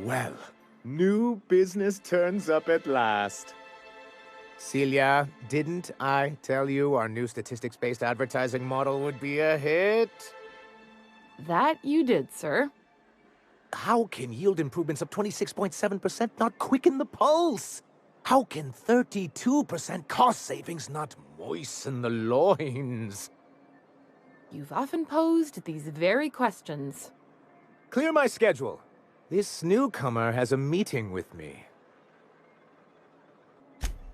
Well, new business turns up at last. Celia, didn't I tell you our new statistics-based advertising model would be a hit? That you did, sir. How can yield improvements of 26.7% not quicken the pulse? How can 32% cost savings not moisten the loins? You've often posed these very questions. Clear my schedule. This newcomer has a meeting with me.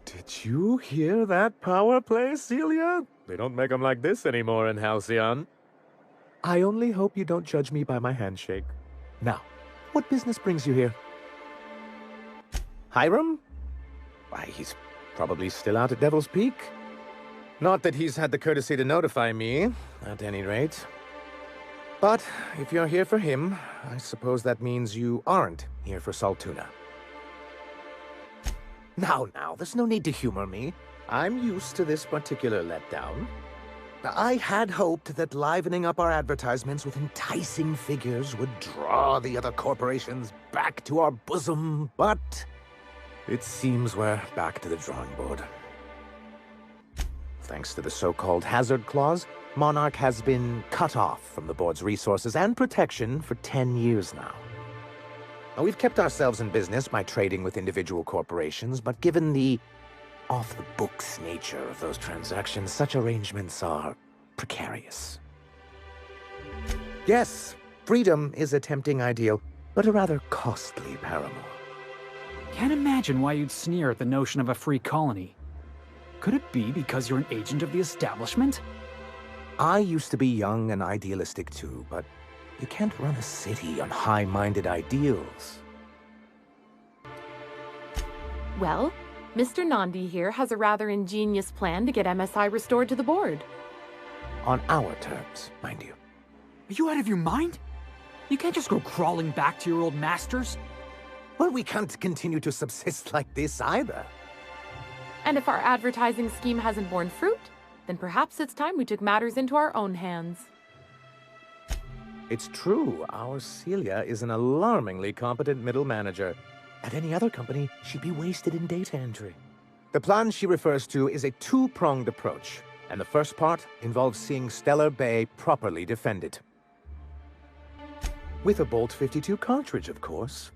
Did you hear that power play, Celia? They don't make them like this anymore in Halcyon. I only hope you don't judge me by my handshake. Now, what business brings you here? Hiram? Why, he's probably still out at Devil's Peak. Not that he's had the courtesy to notify me, at any rate. But if you're here for him, I suppose that means you aren't here for Saltuna. Now, there's no need to humor me. I'm used to this particular letdown. I had hoped that livening up our advertisements with enticing figures would draw the other corporations back to our bosom, but it seems we're back to the drawing board. Thanks to the so-called hazard clause, Monarch has been cut off from the board's resources and protection for 10 years now. Now, we've kept ourselves in business by trading with individual corporations, but given the off-the-books nature of those transactions, such arrangements are precarious. Yes, freedom is a tempting ideal, but a rather costly paramour. Can't imagine why you'd sneer at the notion of a free colony. Could it be because you're an agent of the establishment? I used to be young and idealistic too, but you can't run a city on high-minded ideals. Well, Mr. Nandi here has a rather ingenious plan to get MSI restored to the board. On our terms, mind you. Are you out of your mind? You can't just go crawling back to your old masters. Well, we can't continue to subsist like this either. And if our advertising scheme hasn't borne fruit, then perhaps it's time we took matters into our own hands. It's true, our Celia is an alarmingly competent middle manager. At any other company, she'd be wasted in data entry. The plan she refers to is a two-pronged approach, and the first part involves seeing Stellar Bay properly defended. With a Bolt 52 cartridge, of course.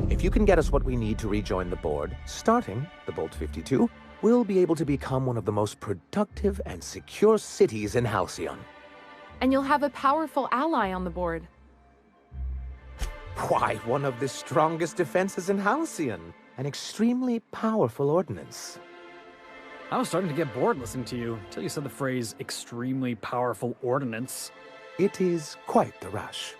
If you can get us what we need to rejoin the board, starting the Bolt 52, we'll be able to become one of the most productive and secure cities in Halcyon. And you'll have a powerful ally on the board. Why, one of the strongest defenses in Halcyon. An extremely powerful ordnance. I was starting to get bored listening to you until you said the phrase extremely powerful ordnance. It is quite the rush.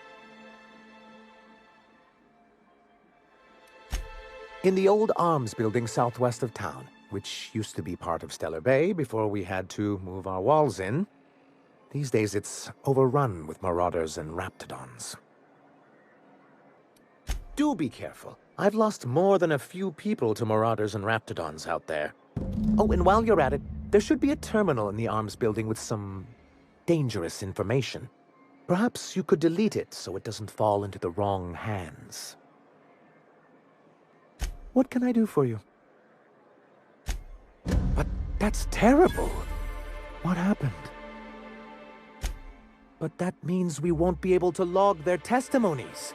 In the old arms building southwest of town, which used to be part of Stellar Bay before we had to move our walls in, these days it's overrun with marauders and raptidons. Do be careful. I've lost more than a few people to marauders and raptidons out there. Oh, and while you're at it, there should be a terminal in the arms building with some dangerous information. Perhaps you could delete it so it doesn't fall into the wrong hands. What can I do for you? But that's terrible. What happened? But that means we won't be able to log their testimonies.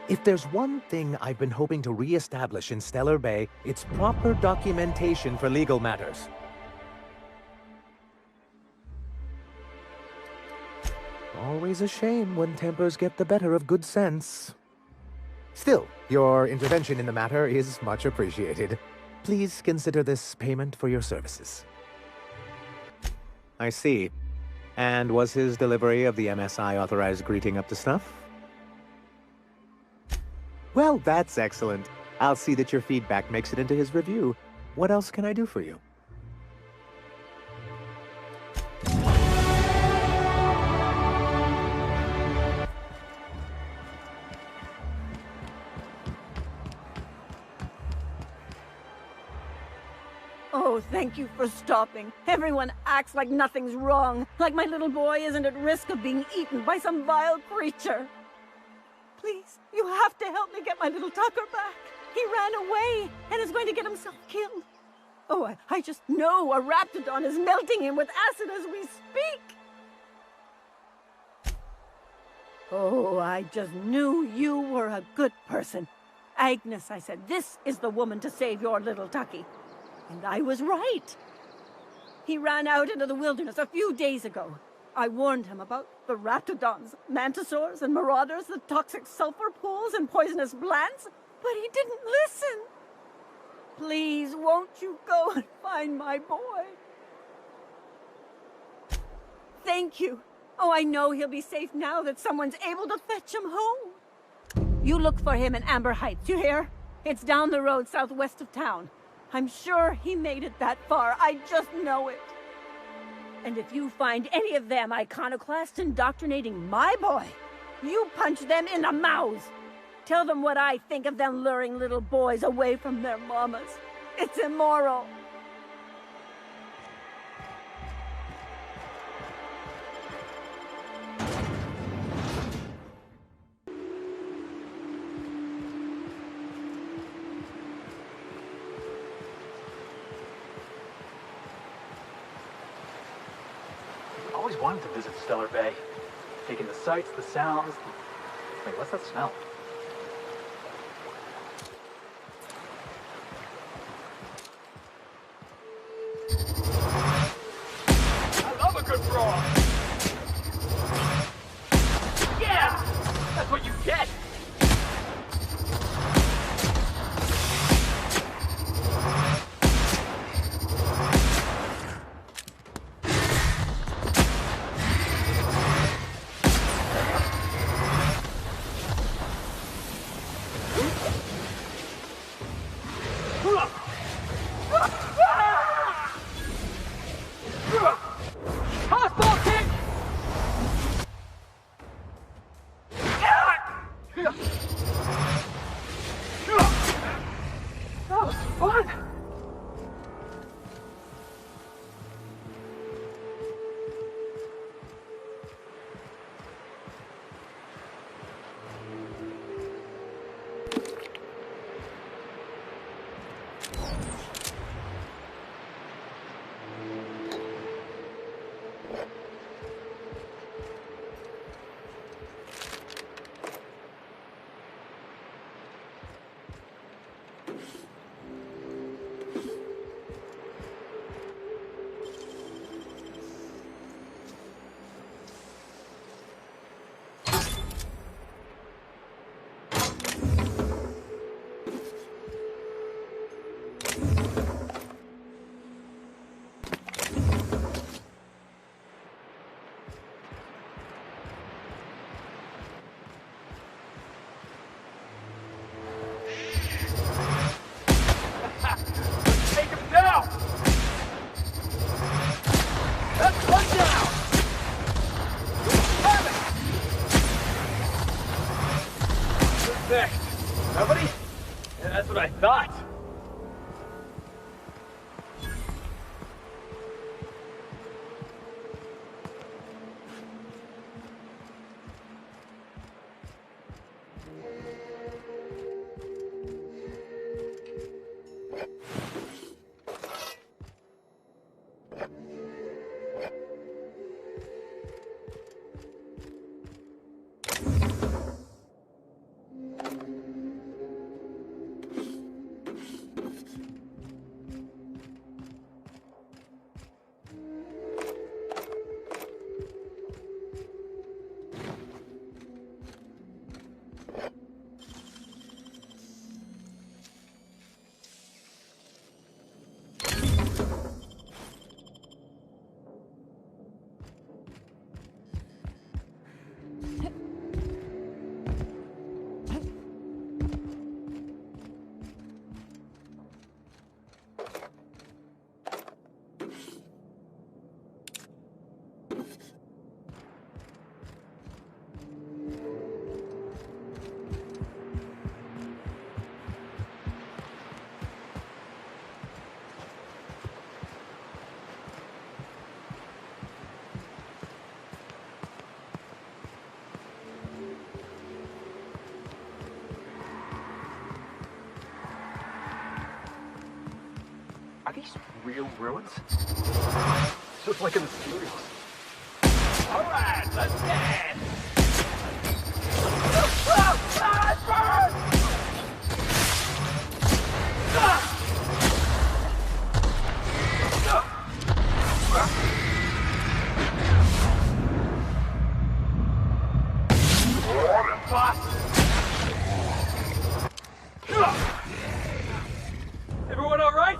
If there's one thing I've been hoping to re-establish in Stellar Bay, it's proper documentation for legal matters. Always a shame when tempers get the better of good sense. Still, your intervention in the matter is much appreciated. Please consider this payment for your services. I see. And was his delivery of the MSI authorized greeting up to snuff? Well, that's excellent. I'll see that your feedback makes it into his review. What else can I do for you? Oh, thank you for stopping. Everyone acts like nothing's wrong, like my little boy isn't at risk of being eaten by some vile creature. Please, you have to help me get my little Tucker back. He ran away and is going to get himself killed. Oh, I just know a raptidon is melting him with acid as we speak. Oh, I just knew you were a good person. Agnes, I said, this is the woman to save your little Tucky. And I was right. He ran out into the wilderness a few days ago. I warned him about the raptidons, mantisaurs, and marauders, the toxic sulfur pools, and poisonous plants, but he didn't listen. Please, won't you go and find my boy? Thank you. Oh, I know he'll be safe now that someone's able to fetch him home. You look for him in Amber Heights, you hear? It's down the road southwest of town. I'm sure he made it that far. I just know it. And if you find any of them iconoclasts indoctrinating my boy, you punch them in the mouths. Tell them what I think of them luring little boys away from their mamas. It's immoral. I always wanted to visit Stellar Bay. Taking the sights, the sounds. Wait, what's that smell? I love a good brawl! Yeah! That's what you get! Nobody? Yeah, that's what I thought. real ruins? Just like in the studios. Alright, let's get it! Everyone all right?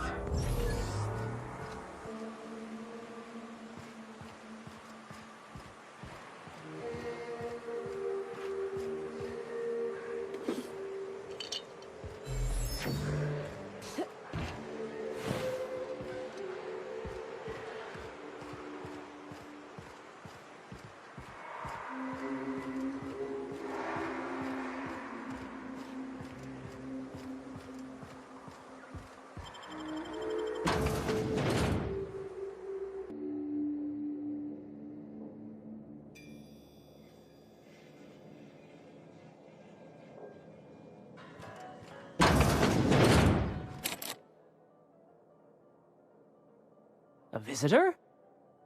A visitor?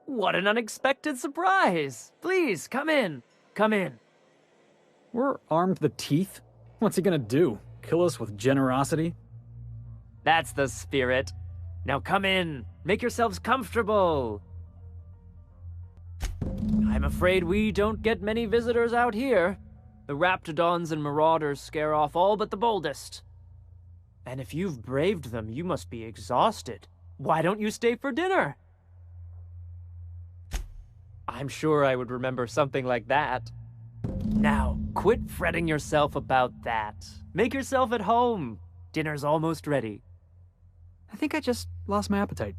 What an unexpected surprise! Please, come in. Come in. We're armed to the teeth. What's he gonna do? Kill us with generosity? That's the spirit. Now come in. Make yourselves comfortable. I'm afraid we don't get many visitors out here. The raptidons and marauders scare off all but the boldest. And if you've braved them, you must be exhausted. Why don't you stay for dinner? I'm sure I would remember something like that. Now, quit fretting yourself about that. Make yourself at home. Dinner's almost ready. I think I just lost my appetite.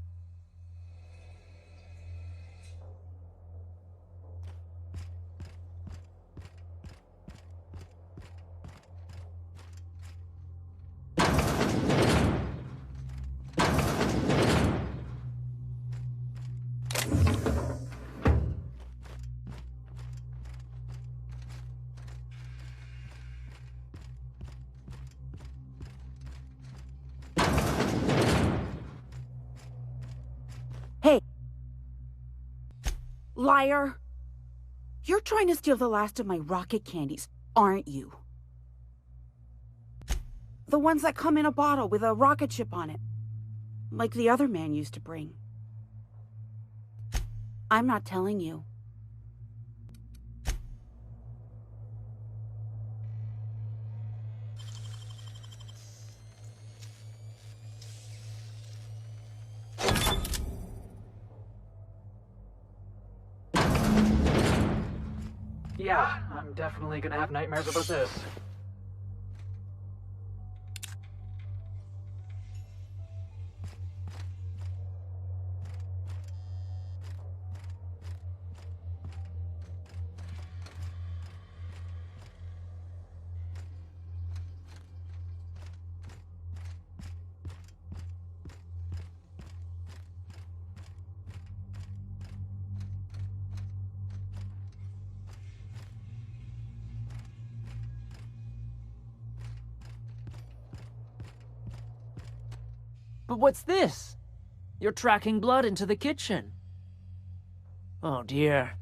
Hey! Liar! You're trying to steal the last of my rocket candies, aren't you? The ones that come in a bottle with a rocket ship on it. Like the other man used to bring. I'm not telling you. Yeah, I'm definitely gonna have nightmares about this. But what's this? You're tracking blood into the kitchen. Oh dear.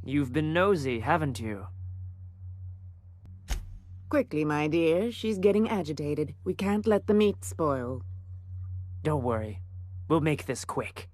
You've been nosy, haven't you? Quickly, my dear. She's getting agitated. We can't let the meat spoil. Don't worry. We'll make this quick.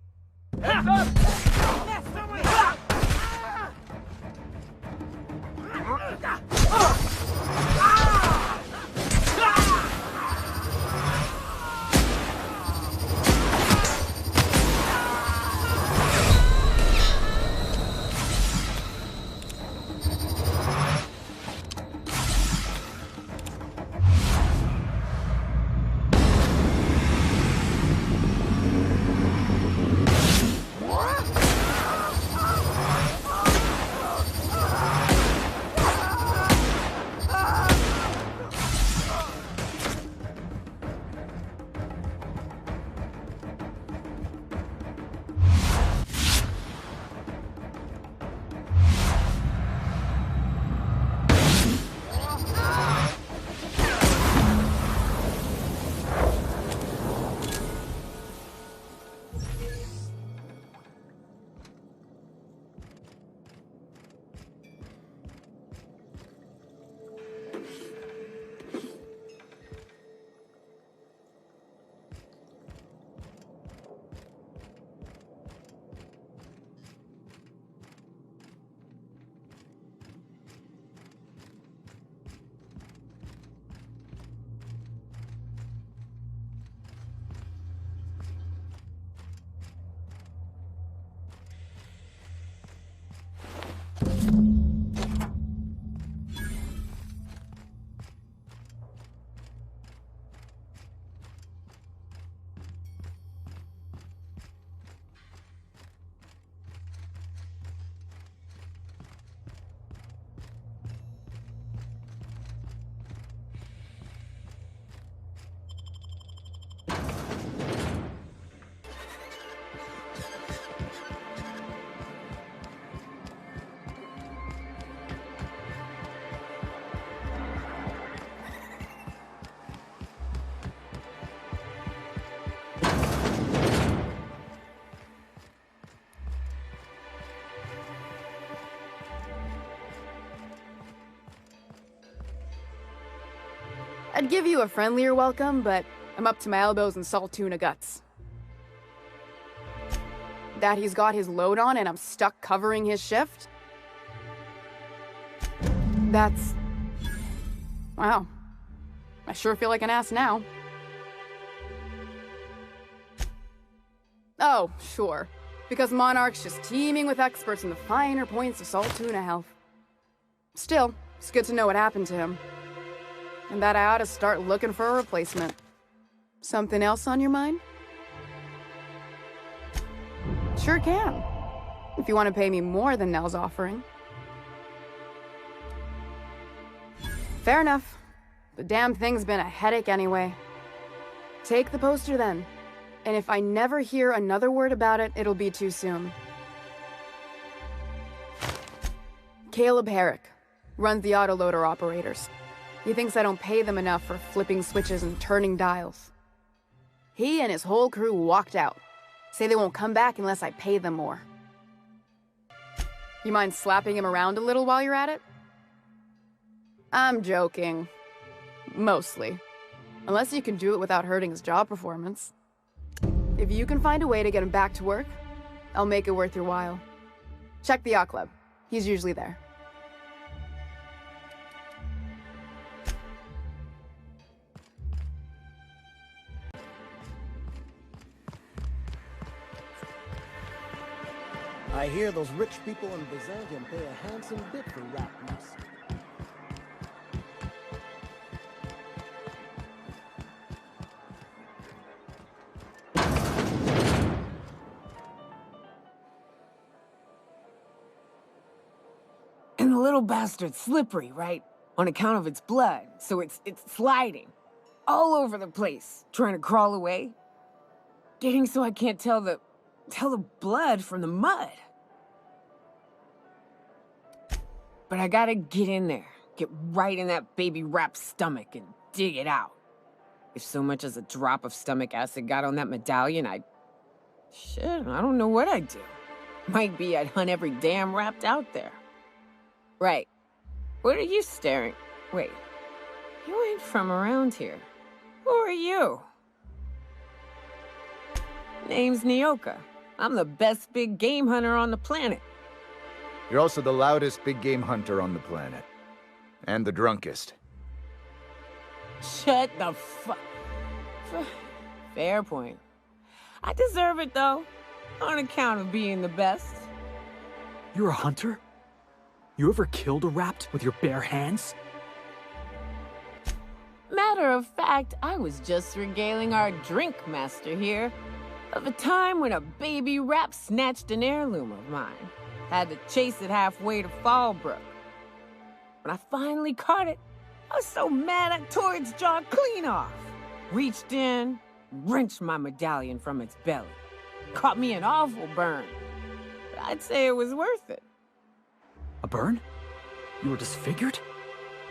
I'd give you a friendlier welcome, but I'm up to my elbows in salt tuna guts. That he's got his load on and I'm stuck covering his shift? That's... wow. I sure feel like an ass now. Oh, sure. Because Monarch's just teeming with experts in the finer points of salt tuna health. Still, it's good to know what happened to him. And that I ought to start looking for a replacement. Something else on your mind? Sure can. If you want to pay me more than Nell's offering. Fair enough. The damn thing's been a headache anyway. Take the poster then. And if I never hear another word about it, it'll be too soon. Caleb Herrick runs the autoloader operators. He thinks I don't pay them enough for flipping switches and turning dials. He and his whole crew walked out. Say they won't come back unless I pay them more. You mind slapping him around a little while you're at it? I'm joking. Mostly. Unless you can do it without hurting his job performance. If you can find a way to get him back to work, I'll make it worth your while. Check the yacht club. He's usually there. I hear those rich people in Byzantium pay a handsome bit for rat meat. And the little bastard's slippery, right? On account of its blood, so it's sliding. All over the place, trying to crawl away. Getting so I can't tell the blood from the mud. But I gotta get in there, get right in that baby rap's stomach and dig it out. If so much as a drop of stomach acid got on that medallion, shit, I don't know what I'd do. Might be I'd hunt every damn rapt out there. Right. What are you staring? Wait. You ain't from around here. Who are you? Name's Nyoka. I'm the best big game hunter on the planet. You're also the loudest big game hunter on the planet. And the drunkest. Shut the fuck. Fair point. I deserve it, though. On account of being the best. You're a hunter? You ever killed a rapt with your bare hands? Matter of fact, I was just regaling our drink master here of a time when a baby rap snatched an heirloom of mine. Had to chase it halfway to Fallbrook. When I finally caught it, I was so mad I tore its jaw clean off. Reached in, wrenched my medallion from its belly. Caught me an awful burn. But I'd say it was worth it. A burn? You were disfigured?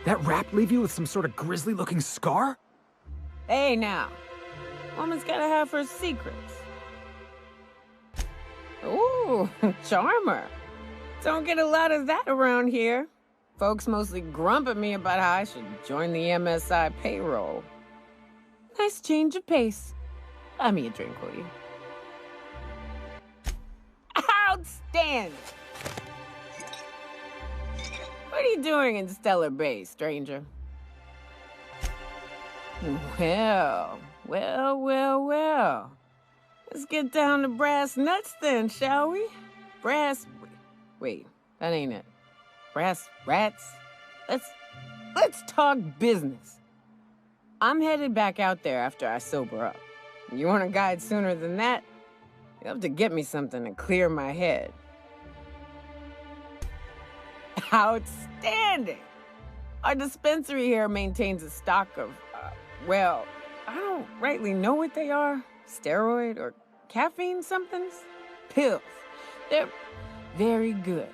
That rap leave you with some sort of grisly-looking scar? Hey now, woman's gotta have her secrets. Ooh, charmer. Don't get a lot of that around here. Folks mostly grump at me about how I should join the MSI payroll. Nice change of pace. Buy me a drink, will you? Outstanding! What are you doing in Stellar Bay, stranger? Well. Let's get down to brass nuts then, shall we? Wait, that ain't it. Brass rats? Let's talk business. I'm headed back out there after I sober up. You want a guide sooner than that? You'll have to get me something to clear my head. Outstanding! Our dispensary here maintains a stock of, well, I don't rightly know what they are. Steroid or caffeine somethings? Pills. They're very good.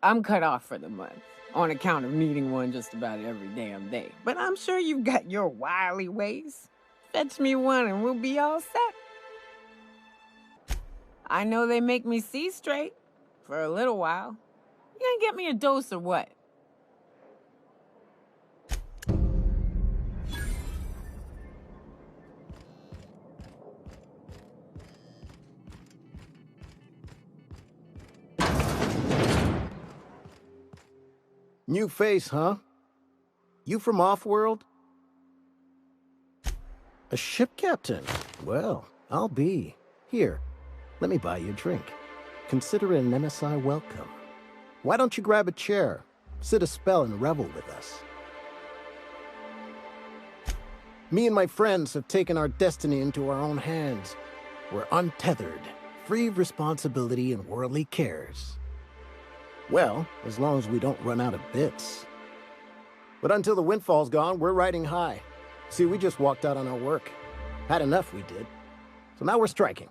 I'm cut off for the month, on account of needing one just about every damn day. But I'm sure you've got your wily ways. Fetch me one and we'll be all set. I know they make me see straight, for a little while. You gonna get me a dose or what? New face, huh? You from off-world? A ship captain? Well, I'll be. Here, let me buy you a drink. Consider it an MSI welcome. Why don't you grab a chair, sit a spell and revel with us? Me and my friends have taken our destiny into our own hands. We're untethered, free of responsibility and worldly cares. Well, as long as we don't run out of bits. But until the windfall's gone, we're riding high. See, we just walked out on our work. Had enough, we did. So now we're striking.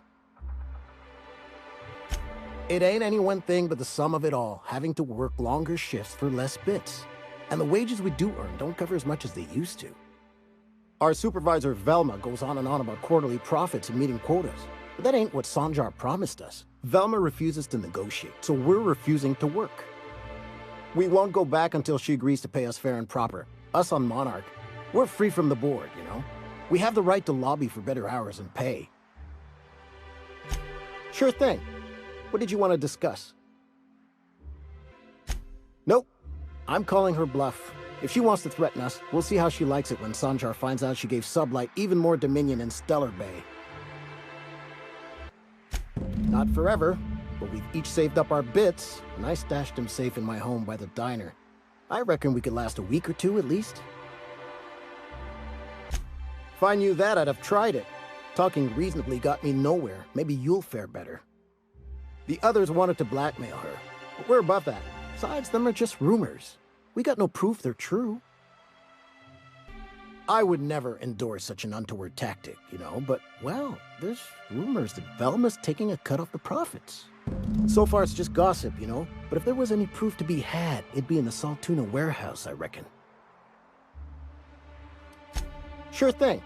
It ain't any one thing but the sum of it all, having to work longer shifts for less bits. And the wages we do earn don't cover as much as they used to. Our supervisor, Velma, goes on and on about quarterly profits and meeting quotas. But that ain't what Sanjar promised us. Velma refuses to negotiate, so we're refusing to work. We won't go back until she agrees to pay us fair and proper. Us on Monarch, we're free from the board, you know? We have the right to lobby for better hours and pay. Sure thing. What did you want to discuss? Nope. I'm calling her bluff. If she wants to threaten us, we'll see how she likes it when Sanjar finds out she gave Sublight even more dominion in Stellar Bay. Not forever, but we've each saved up our bits, and I stashed them safe in my home by the diner. I reckon we could last a week or two at least. If I knew that, I'd have tried it. Talking reasonably got me nowhere. Maybe you'll fare better. The others wanted to blackmail her, but we're above that. Besides, them are just rumors. We got no proof they're true. I would never endorse such an untoward tactic, you know, but, well, there's rumors that Velma's taking a cut off the profits. So far, it's just gossip, you know, but if there was any proof to be had, it'd be in the Saltuna warehouse, I reckon. Sure thing.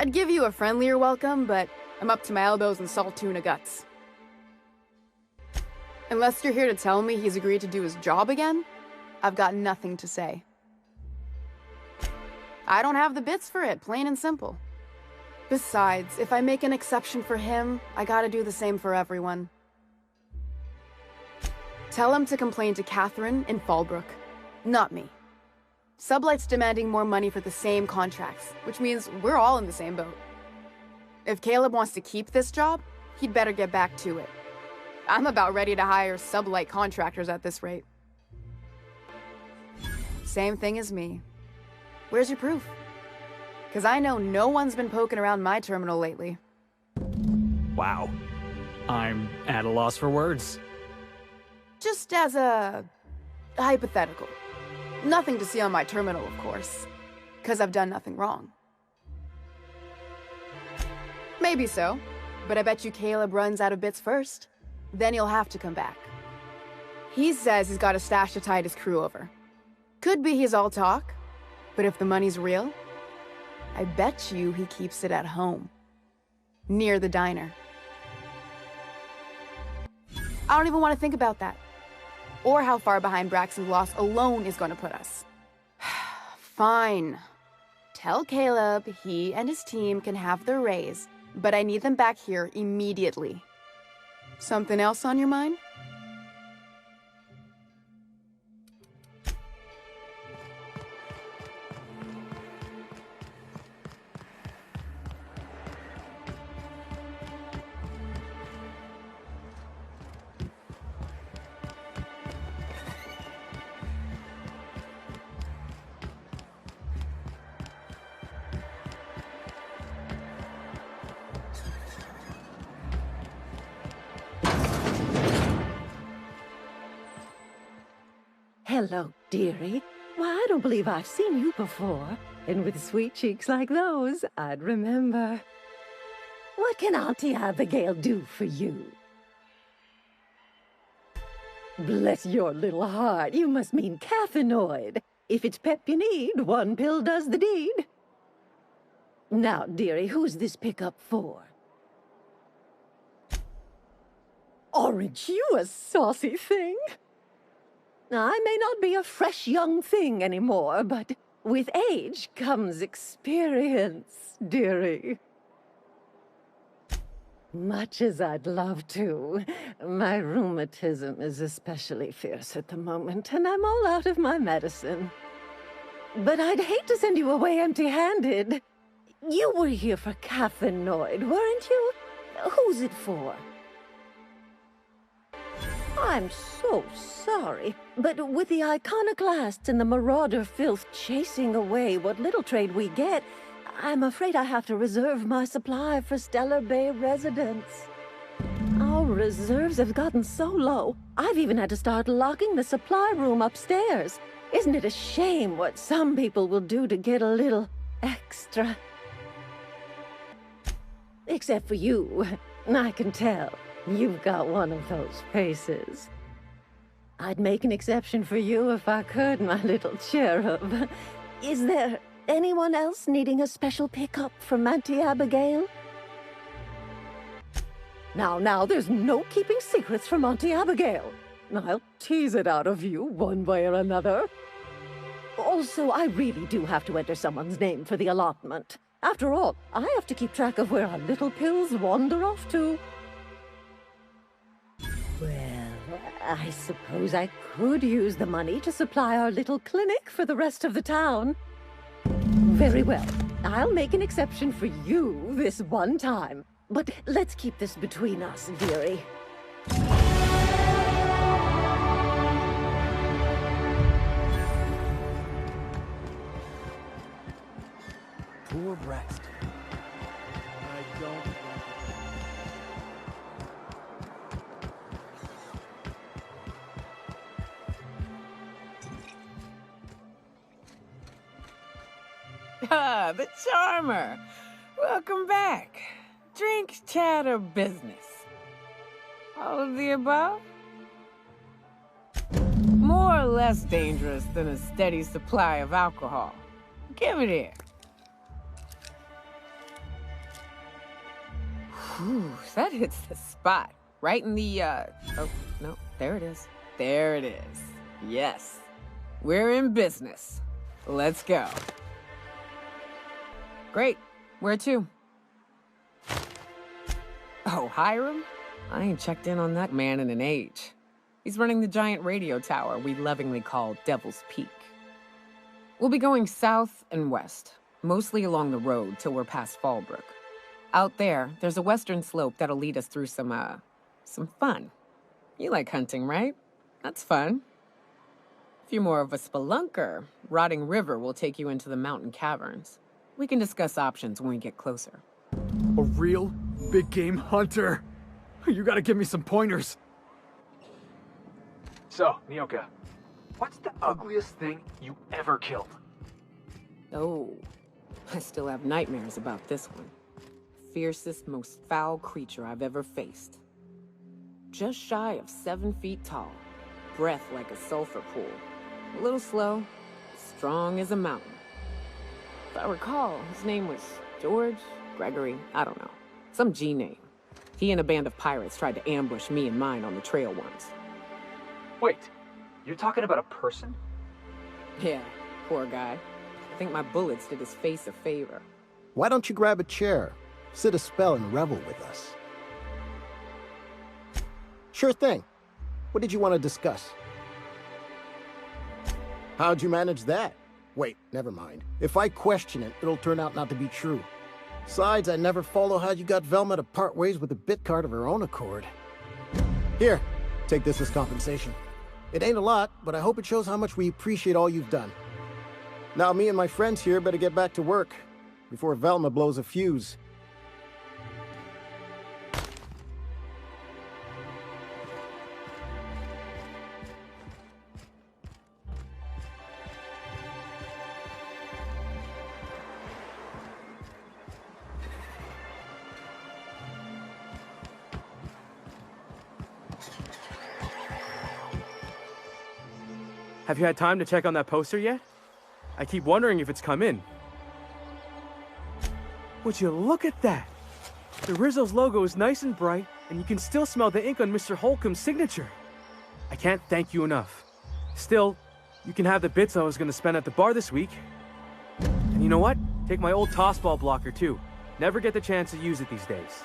I'd give you a friendlier welcome, but I'm up to my elbows in salt tuna guts. Unless you're here to tell me he's agreed to do his job again, I've got nothing to say. I don't have the bits for it, plain and simple. Besides, if I make an exception for him, I gotta do the same for everyone. Tell him to complain to Catherine in Fallbrook, not me. Sublight's demanding more money for the same contracts, which means we're all in the same boat. If Caleb wants to keep this job, he'd better get back to it. I'm about ready to hire Sublight contractors at this rate. Same thing as me. Where's your proof? Because I know no one's been poking around my terminal lately. Wow. I'm at a loss for words. Just as a hypothetical. Nothing to see on my terminal, of course. Because I've done nothing wrong. Maybe so, but I bet you Caleb runs out of bits first. Then he'll have to come back. He says he's got a stash to tide his crew over. Could be he's all talk, but if the money's real, I bet you he keeps it at home. Near the diner. I don't even want to think about that. Or how far behind Braxton's loss alone is going to put us. Fine. Tell Caleb he and his team can have their raise, but I need them back here immediately. Something else on your mind? Hello, dearie. Why, I don't believe I've seen you before. And with sweet cheeks like those, I'd remember. What can Auntie Abigail do for you? Bless your little heart, you must mean caffeinoid. If it's pep you need, one pill does the deed. Now, dearie, who's this pickup for? Aren't you a saucy thing? I may not be a fresh young thing anymore, but with age comes experience, dearie. Much as I'd love to, my rheumatism is especially fierce at the moment, and I'm all out of my medicine. But I'd hate to send you away empty-handed. You were here for caffeinoid, weren't you? Who's it for? I'm so sorry, but with the iconoclasts and the marauder filth chasing away what little trade we get, I'm afraid I have to reserve my supply for Stellar Bay residents. Our reserves have gotten so low, I've even had to start locking the supply room upstairs. Isn't it a shame what some people will do to get a little extra? Except for you, I can tell. You've got one of those faces. I'd make an exception for you if I could, my little cherub. Is there anyone else needing a special pickup from Auntie Abigail? Now, there's no keeping secrets from Auntie Abigail. I'll tease it out of you one way or another. Also, I really do have to enter someone's name for the allotment. After all, I have to keep track of where our little pills wander off to. Well, I suppose I could use the money to supply our little clinic for the rest of the town. Very well. I'll make an exception for you this one time. But let's keep this between us, dearie. Poor Braxton. I don't... Ah, the charmer! Welcome back. Drink, chat, or business? All of the above? More or less dangerous than a steady supply of alcohol. Give it here. Whew, that hits the spot. Right in the, oh, no, there it is. There it is. Yes. We're in business. Let's go. Great. Where to? Oh, Hiram? I ain't checked in on that man in an age. He's running the giant radio tower we lovingly call Devil's Peak. We'll be going south and west, mostly along the road till we're past Fallbrook. Out there, there's a western slope that'll lead us through some fun. You like hunting, right? That's fun. If you're more of a spelunker, Rotting River will take you into the mountain caverns. We can discuss options when we get closer. A real big game hunter. You gotta give me some pointers. So, Nyoka, what's the ugliest thing you ever killed? Oh, I still have nightmares about this one. Fiercest, most foul creature I've ever faced. Just shy of 7 feet tall, breath like a sulfur pool. A little slow, strong as a mountain. If I recall, his name was George, Gregory, I don't know. Some G name. He and a band of pirates tried to ambush me and mine on the trail once. Wait, you're talking about a person? Yeah, poor guy. I think my bullets did his face a favor. Why don't you grab a chair, sit a spell, and revel with us? Sure thing. What did you want to discuss? How'd you manage that? Wait, never mind. If I question it, it'll turn out not to be true. Besides, I never follow how you got Velma to part ways with a bit card of her own accord. Here, take this as compensation. It ain't a lot, but I hope it shows how much we appreciate all you've done. Now, me and my friends here better get back to work before Velma blows a fuse. Have you had time to check on that poster yet? I keep wondering if it's come in. Would you look at that? The Rizzo's logo is nice and bright, and you can still smell the ink on Mr. Holcomb's signature. I can't thank you enough. Still, you can have the bits I was going to spend at the bar this week. And you know what? Take my old tossball blocker too. Never get the chance to use it these days.